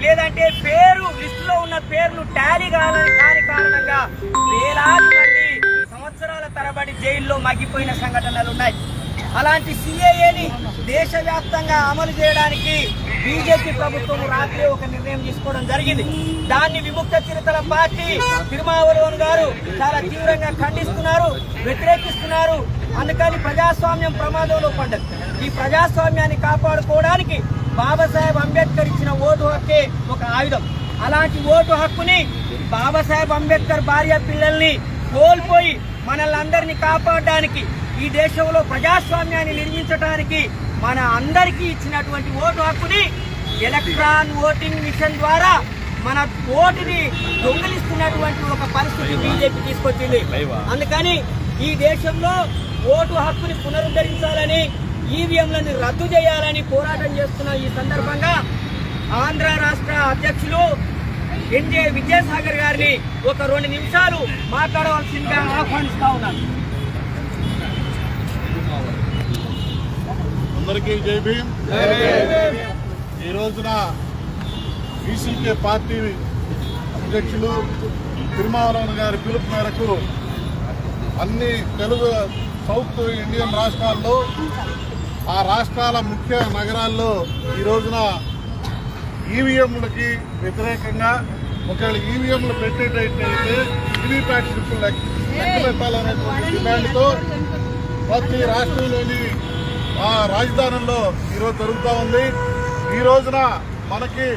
[SPEAKER 1] లేదంటే పేరు లిస్టులో ఉన్న పేర్లు టాలీ కాని కారణంగా వేలాది మంది సంవత్సరాల తరబడి జైల్లో మగ్గిపోయిన సంఘటనలు ఉన్నాయి. అలాంటి సిఏఏని దేశవ్యాప్తంగా అమలు చేయడానికి బీజేపీ ప్రభుత్వం రాత్రి ఒక నిర్ణయం తీసుకోవడం జరిగింది. దాన్ని విముక్త చిరుతల పార్టీ తిరుమావళవన్ గారు చాలా తీవ్రంగా ఖండిస్తున్నారు, వ్యతిరేకిస్తున్నారు. అందుకని ప్రజాస్వామ్యం ప్రమాదంలో పడ్డది. ఈ ప్రజాస్వామ్యాన్ని కాపాడుకోవడానికి బాబాసాహెబ్ అంబేద్కర్ ఇచ్చిన ఓటు హక్కే ఒక ఆయుధం. అలాంటి ఓటు హక్కుని బాబాసాహెబ్ అంబేద్కర్ భార్య పిల్లల్ని కోల్పోయి మనల్ని అందరినీ కాపాడడానికి, ఈ దేశంలో ప్రజాస్వామ్యాన్ని నిర్మించడానికి మన అందరికీ ఇచ్చినటువంటి ఓటు హక్కుని ఎలక్ట్రాన్ ఓటింగ్ మిషన్ ద్వారా మన ఓటుని దొంగిలిస్తున్నటువంటి ఒక పరిస్థితి బీజేపీ తీసుకొచ్చింది. అందుకని ఈ దేశంలో ఓటు హక్కుని పునరుద్ధరించాలని, ఈవీఎంలను రద్దు చేయాలని పోరాటం చేస్తున్న ఈ సందర్భంగా ఆంధ్ర రాష్ట్ర అధ్యక్షులు ఎన్జే విద్యాసాగర్ గారిని ఒక 2 నిమిషాలు మాట్లాడవలసిందిగా ఆహ్వానిస్తా ఉన్నాను.
[SPEAKER 4] అందరికీ జై భీమ్. ఈ రోజున బీసీకే పార్టీ అధ్యక్షులు తిరుమావళవన్ గారి పిలుపు మేరకు అన్ని తెలుగు సౌత్ ఇండియన్ రాష్ట్రాల్లో, ఆ రాష్ట్రాల ముఖ్య నగరాల్లో ఈ రోజున ఈవీఎంలకి వ్యతిరేకంగా, ఒకవేళ ఈవీఎంలు పెట్టేటైతే వీవీప్యాట్ స్లిప్పులు లెక్క పెట్టాలనేటువంటి డిమాండ్తో ప్రతి రాష్ట్రంలోని ఆ రాజధానుల్లో ఈరోజు జరుగుతూ ఉంది. ఈ రోజున మనకి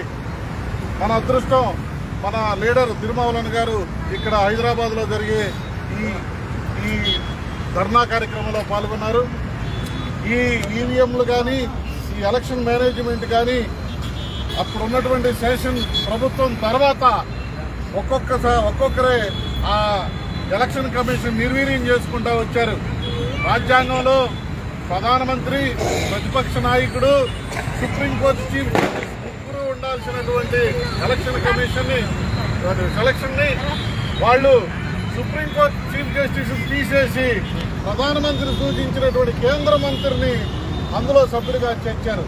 [SPEAKER 4] మన అదృష్టం, మన లీడర్ తిరుమావళవన్ గారు ఇక్కడ హైదరాబాద్లో జరిగే ఈ ధర్నా కార్యక్రమంలో పాల్గొన్నారు. ఈ ఈవీఎంలు కానీ, ఈ ఎలక్షన్ మేనేజ్మెంట్ కానీ అప్పుడు ఉన్నటువంటి సెషన్ ప్రభుత్వం తర్వాత ఒక్కొక్కరే ఆ ఎలక్షన్ కమిషన్ నిర్వీర్యం చేసుకుంటూ వచ్చారు. రాజ్యాంగంలో ప్రధానమంత్రి, ప్రతిపక్ష నాయకుడు, సుప్రీంకోర్టు చీఫ్ జస్టిస్ ముగ్గురు ఉండాల్సినటువంటి ఎలక్షన్ కమిషన్ సెలక్షన్ ని వాళ్ళు సుప్రీంకోర్టు చీఫ్ జస్టిస్ తీసేసి ప్రధానమంత్రి సూచించినటువంటి కేంద్ర మంత్రిని అందులో సభ్యులుగా చేర్చారు.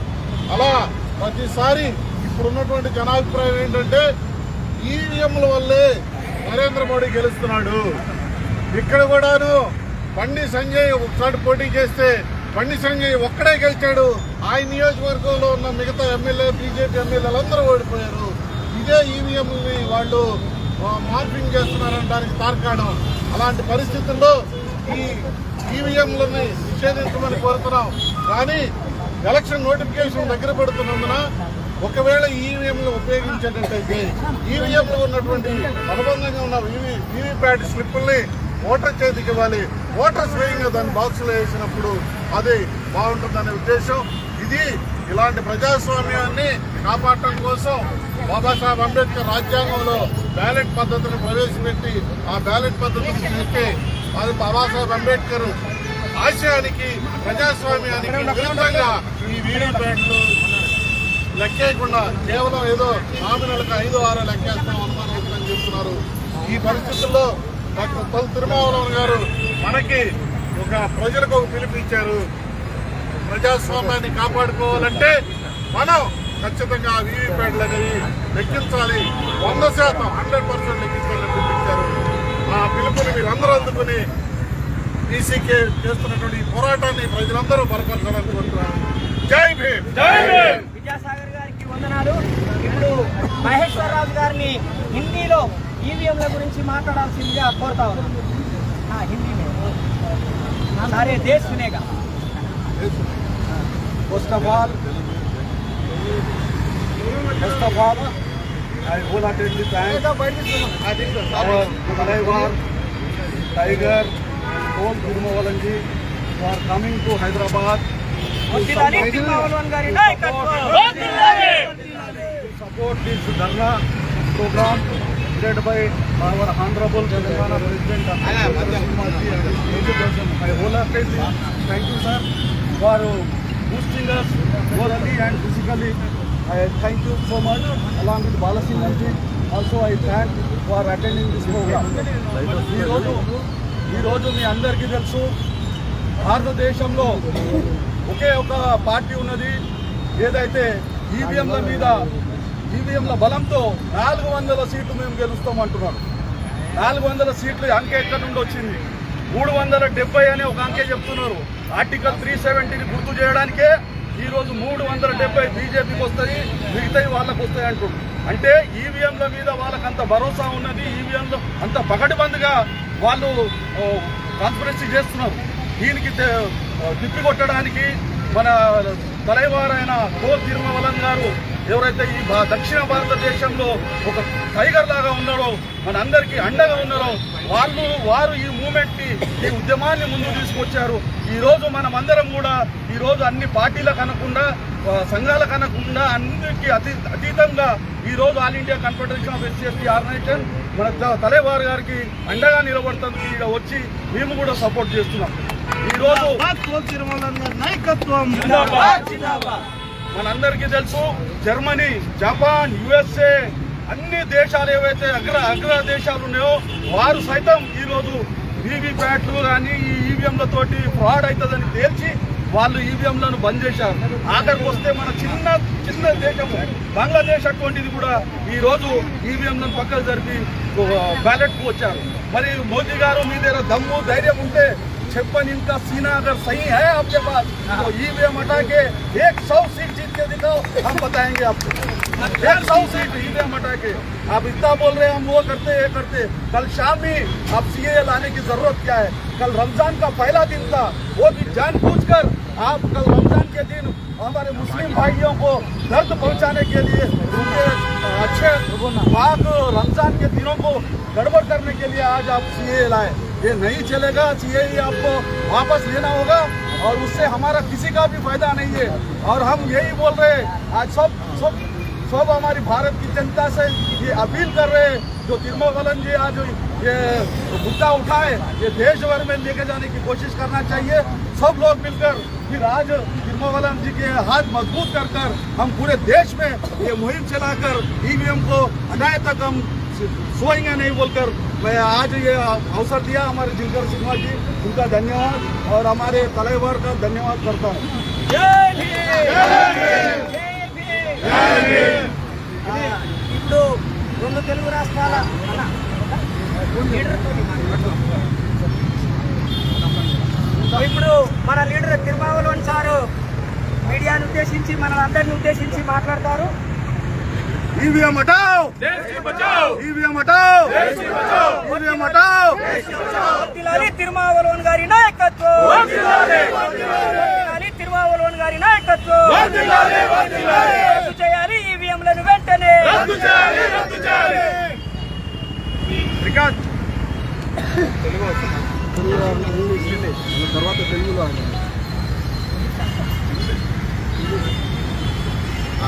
[SPEAKER 4] అలా ప్రతిసారి ఇప్పుడున్నటువంటి జనాభిప్రాయం ఏంటంటే ఈవీఎంల వల్లే నరేంద్ర మోడీ గెలుస్తున్నాడు. ఇక్కడ కూడాను బండి సంజయ్ ఒకసారి పోటీ చేస్తే బండి సంజయ్ ఒక్కడే గెలిచాడు. ఆయన నియోజకవర్గంలో ఉన్న మిగతా ఎమ్మెల్యే బీజేపీ ఎమ్మెల్యేలందరూ ఓడిపోయారు. ఇదే ఈవీఎంని వాళ్ళు మార్పింగ్ చేస్తున్నారనడానికి తార్కాణం. అలాంటి పరిస్థితుల్లో ఈ ఈవీఎంలని నిషేధించమని కోరుతున్నాం. కానీ ఎలక్షన్ నోటిఫికేషన్ దగ్గర పడుతున్నందున ఒకవేళ ఈవీఎంలు ఉపయోగించేటట్టయితే ఈవీఎంలు ఉన్నటువంటి అనుబంధంగా ఉన్న వీవీప్యాట్ స్లిప్పుల్ని ఓటర్ చేతికి ఇవ్వాలి. ఓటర్ స్వయంగా దాన్ని బాక్సులో వేసినప్పుడు అది బాగుంటుందనే ఉద్దేశం ఇది. ఇలాంటి ప్రజాస్వామ్యాన్ని కాపాడటం కోసం బాబాసాహెబ్ అంబేద్కర్ రాజ్యాంగంలో బ్యాలెట్ పద్ధతిని ప్రవేశపెట్టి ఆ బ్యాలెట్ పద్ధతిని చేస్తే అది బాబాసాహెబ్ అంబేద్కర్ ఆశయానికి ప్రజాస్వామ్యానికి విరుద్ధంగా ఈ వీవీప్యాట్లు లెక్కేయకుండా కేవలం ఏదో నామినల్కి 5-6 లెక్కేస్తాం అనుమానం వ్యక్తం చేస్తున్నారు. ఈ పరిస్థితుల్లో డాక్టర్ తొలి తిరుమావళవన్ గారు మనకి ప్రజలకు ఒక పిలుపునిచ్చారు. ప్రజాస్వామ్యాన్ని కాపాడుకోవాలంటే మనం ఖచ్చితంగా వీవీప్యాట్లు అనేవి లెక్కించాలి. 100% 100% లెక్కించాలని పిలిపించారు. ఆ పిలుపుని మీరందరూ అందుకుని బీసీకే చేస్తున్నటువంటి పోరాటాన్ని ప్రజలందరూ బలపరచాలని కోరుతున్నారు. జై భీమ్. జై భీమ్.
[SPEAKER 1] విద్యాసాగర్ గారికి వందనాలు. ఇప్పుడు మహేశ్వరరాజు గారిని హిందీలో ఈవీఎంల గురించి మాట్లాడాల్సిందిగా కోరుతా ఉన్నాను. హిందీ सारे देश सुनेगा.
[SPEAKER 5] First of all, I wholeheartedly thank our Talaivar, Tiger, Tol Tirumavalan ji for coming to Hyderabad to support this Dharna program led by our Honorable Telangana President I wholeheartedly thank you, sir, for boosting us morally and physically. I thank you so much, along with Balasinhan ji. Also, I thank for attending this program. ఈ రోజు మీ అందరికీ తెలుసు, భారతదేశంలో ఒకే ఒక పార్టీ ఉన్నది. ఏదైతే ఈవీఎంల బలంతో 400 సీట్లు మేము గెలుస్తామంటున్నారు. 400 సీట్లు అంకె ఎక్కడి నుండి వచ్చింది? 370 అనే ఒక అంకె చెప్తున్నారు. ఆర్టికల్ 370ని గుర్తు చేయడానికే ఈరోజు 370 బీజేపీకి వస్తాయి, మిగతాయి వాళ్ళకు వస్తాయి అంటున్నారు. అంటే ఈవీఎంల మీద వాళ్ళకంత భరోసా ఉన్నది. ఈవీఎంలో అంత పకడ్బందీగా వాళ్ళు కాన్స్పిరసీ చేస్తున్నారు. దీనికి తిప్పికొట్టడానికి మన తలైవారైన తోల్ తిరుమావళవన్ గారు ఎవరైతే ఈ దక్షిణ భారతదేశంలో ఒక టైగర్ లాగా ఉన్నారో, మన అందరికీ అండగా ఉన్నారో, వారు ఈ మూమెంట్ ని, ఈ ఉద్యమాన్ని ముందుకు తీసుకొచ్చారు. ఈ రోజు మనం అందరం కూడా ఈ రోజు అన్ని పార్టీలకు అనకుండా, సంఘాలకు అనకుండా, అన్నిటికీ అతీతంగా ఈ రోజు all India confederation of SC organisation మన తలైవార్ గారికి అండగా నిలబడుతుంది. ఇక్కడ వచ్చి మేము కూడా సపోర్ట్ చేస్తున్నాం. ఈ రోజు మనందరికీ తెలుసు, జర్మనీ, జపాన్, యుఎస్ఏ అన్ని దేశాలు ఏవైతే అగ్ర దేశాలు ఉన్నాయో వారు సైతం ఈరోజు వీవీప్యాట్లు కానీ ఈ ఈవీఎంలతోటి ఫ్రాడ్ అవుతుందని తేల్చి వాళ్ళు ఈవీఎంలను బంద్ చేశారు. ఆఖరికి వస్తే మన చిన్న దేశము బంగ్లాదేశ్ అటువంటిది కూడా ఈ రోజు ఈవీఎంలను పక్కకు జరిపి బ్యాలెట్ కు వచ్చారు. మరి మోదీ గారు మీ దగ్గర దమ్ము ధైర్యం ఉంటే छप्पन इनका सीना अगर सही है आपके पास तो ईवीएम हटा के 100 सीट जीत के दिखाओ, हम बताएंगे आपको। 100 सीट ईवीएम हटा के आप इतना बोल रहे हैं हम वो करते ये करते। कल शाम ही आप सीए लाने की जरूरत क्या है? कल रमजान का पहला दिन था, वो भी जानबूझकर आप कल रमजान के दिन हमारे मुस्लिम भाइयों को दर्द पहुंचाने के लिए उनके अच्छे पाक रमजान के दिनों को गड़बड़ करने के लिए आज आप सीए लाए। ये नहीं चलेगा। सीए आपको वापस लेना होगा और उससे हमारा किसी का भी फायदा नहीं है। और हम यही बोल रहे हैं, आज सब हमारी भारत की जनता से ये अपील कर रहे हैं, जो तिरुमावलन जी आज ये मुद्दा उठाए, ये देश भर में लेके जाने की कोशिश करना चाहिए। सब लोग मिलकर फिर आज तिरुमावलन जी के हाथ मजबूत कर हम पूरे देश में ये मुहिम चलाकर ईवीएम को हटाए तक हम सोएंगे नहीं बोलकर मैं आज ये अवसर दिया हमारे जिनकर सिंह जी, उनका धन्यवाद और हमारे तलैवार का धन्यवाद करता हूँ।
[SPEAKER 1] ఇప్పుడు 2 తెలుగు రాష్ట్రాల ఇప్పుడు మన లీడర్ తిరుమావళవన్ మీడియాను ఉద్దేశించి మనందరిని ఉద్దేశించి మాట్లాడతారు.
[SPEAKER 2] ఈవీఎం హటాओ, देश की बचाओ, ఈవీఎం हटाओ, देश की बचाओ, ఈవీఎం हटाओ.
[SPEAKER 1] వర్ధిల్లాలి తిరుమావలోన్ గారి నాయకత్వం, వర్ధిల్లాలి తిరుమావలోన్ గారి నాయకత్వం, రద్దు చేయాలి ఈవీఎంలను వెంటనే రద్దు చేయాలి.
[SPEAKER 2] రికార్డ్ తర్వాత తెలుగులో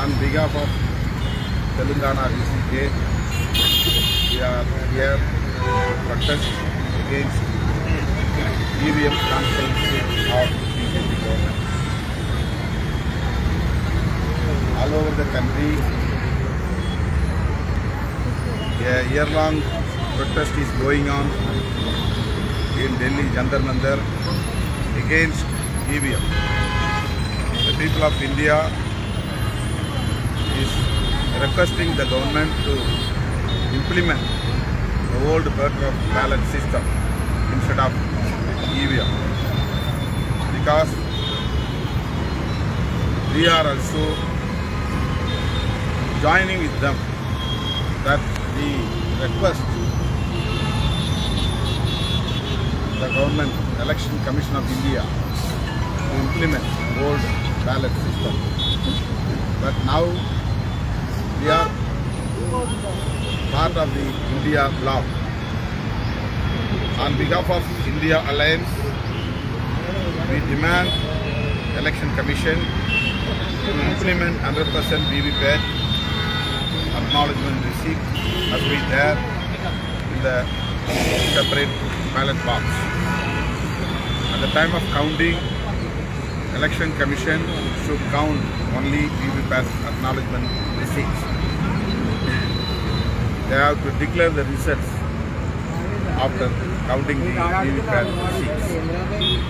[SPEAKER 2] on behalf of Telangana BCK, we are here to protest against EVM transparency of BJP government. All over the country, a year-long protest is going on in Delhi Jantar Mantar against EVM. The people of India is requesting the government to implement the old voter ballot system instead of EVM, because we are also joining with them that we request the government Election Commission of India to implement old ballot system. But now we are part of the India bloc. On behalf of India Alliance, we demand Election Commission to implement 100% VVPAT acknowledgement receipt as be there in the separate ballot box. At the time of counting, Election Commission should count only VVPAT acknowledgement receipts. They have to declare the results after counting the VVPAT receipts.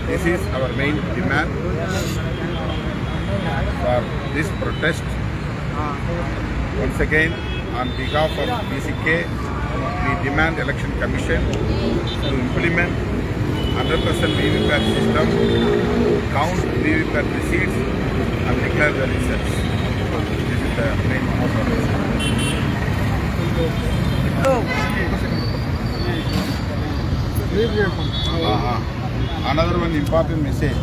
[SPEAKER 2] This is our main demand for this protest. Once again, on behalf of BCK, we demand Election Commission to implement 100% VVPAT system, count VVPAT receipts and declare the results. This is the main motion. Another one important message.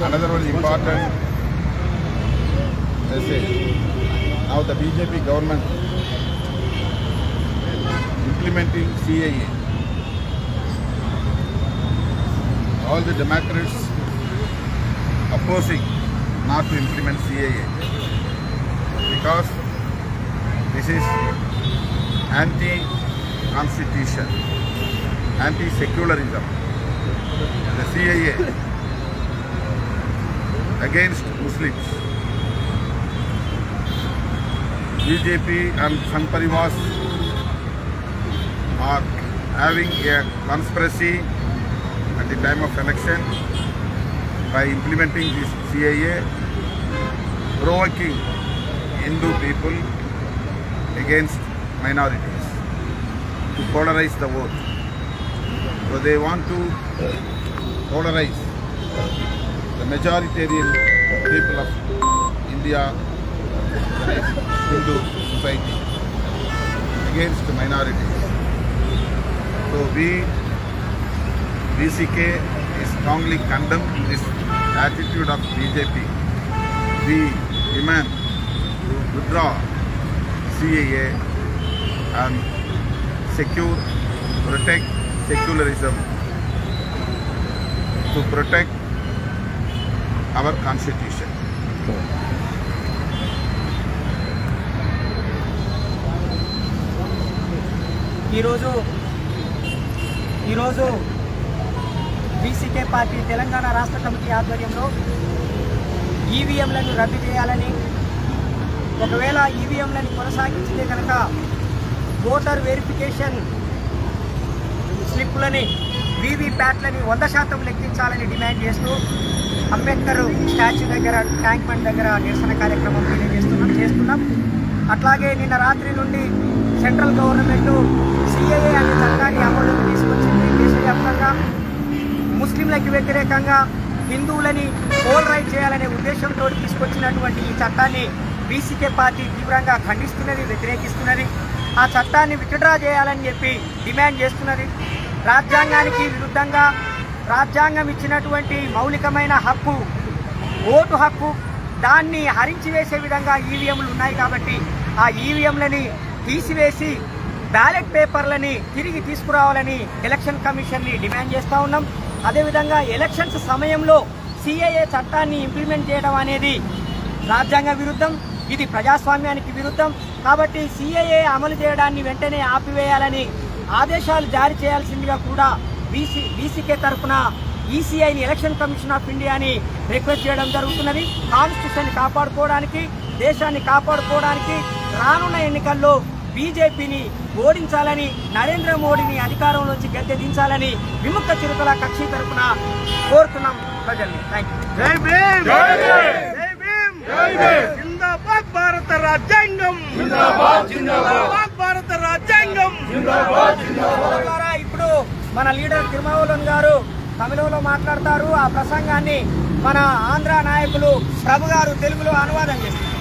[SPEAKER 2] Another one important message. Now the BJP government implementing CAA. All the Democrats opposing not to implement CAA because this is anti-constitution, anti-secularism. The CAA against Muslims. BJP and Sangh Parivar are having a conspiracy at the time of election by implementing this CAA, provoking Hindu people against minorities to polarize the vote. So they want to polarize the majoritarian people of India, that is Hindu society, against the minorities. So we, BCK, is strongly condemn this attitude of BJP. We demand to withdraw CAA and protect secularism, to protect our constitution.
[SPEAKER 1] ఈరోజు బీసీకే పార్టీ తెలంగాణ రాష్ట్ర కమిటీ ఆధ్వర్యంలో ఈవీఎంలను రద్దు చేయాలని, ఒకవేళ ఈవీఎంలను కొనసాగించితే కనుక ఓటర్ వెరిఫికేషన్ స్లిప్పులని వీవీప్యాట్లని 100% లెక్కించాలని డిమాండ్ చేస్తూ అంబేద్కర్ స్టాచ్యూ దగ్గర, ట్యాంక్ బండ్ దగ్గర నిరసన కార్యక్రమం చేస్తున్నాం. అట్లాగే నిన్న రాత్రి నుండి సెంట్రల్ గవర్నమెంట్ CAA అనే చట్టాన్ని అమలులోకి తీసుకొచ్చింది. దేశవ్యాప్తంగా ముస్లింలకు వ్యతిరేకంగా హిందువులని పోలరైజ్ చేయాలనే ఉద్దేశంతో తీసుకొచ్చినటువంటి ఈ చట్టాన్ని బీసీకే పార్టీ తీవ్రంగా ఖండిస్తున్నది, వ్యతిరేకిస్తున్నది. ఆ చట్టాన్ని విత్డ్రా చేయాలని చెప్పి డిమాండ్ చేస్తున్నది. రాజ్యాంగానికి విరుద్ధంగా రాజ్యాంగం ఇచ్చినటువంటి మౌలికమైన హక్కు, ఓటు హక్కు, దాన్ని హరించి వేసే విధంగా ఈవీఎంలు ఉన్నాయి కాబట్టి ఆ ఈవీఎంలని తీసివేసి బ్యాలెట్ పేపర్లని తిరిగి తీసుకురావాలని ఎలక్షన్ కమిషన్ని డిమాండ్ చేస్తూ ఉన్నాం. అదేవిధంగా ఎలక్షన్స్ సమయంలో సిఏఏ చట్టాన్ని ఇంప్లిమెంట్ చేయడం అనేది రాజ్యాంగ విరుద్ధం, ఇది ప్రజాస్వామ్యానికి విరుద్ధం. కాబట్టి సిఏఏ అమలు చేయడాన్ని వెంటనే ఆపివేయాలని ఆదేశాలు జారీ చేయాల్సిందిగా కూడా బీసీకే తరఫున ఈసీఐని, ఎలక్షన్ కమిషన్ ఆఫ్ ఇండియాని రిక్వెస్ట్ చేయడం జరుగుతున్నది. కాన్స్టిట్యూషన్ కాపాడుకోవడానికి, దేశాన్ని కాపాడుకోవడానికి రానున్న ఎన్నికల్లో బీజేపీని ఓడించాలని, నరేంద్ర మోడీని అధికారంలోంచి గద్దె దించాలని విముక్త చిరుతల కక్షి తరఫున కోరుతున్నాం ప్రజల్ని. Thank you. జిందాబాద్ భారత రాజ్యాంగం, జిందాబాద్ భారత రాజ్యాంగం. ఇప్పుడు మన లీడర్ తిరుమావళవన్ గారు తమిళంలో మాట్లాడతారు. ఆ ప్రసంగాన్ని మన ఆంధ్ర నాయకులు ప్రభు గారు తెలుగులో అనువాదం చేస్తారు.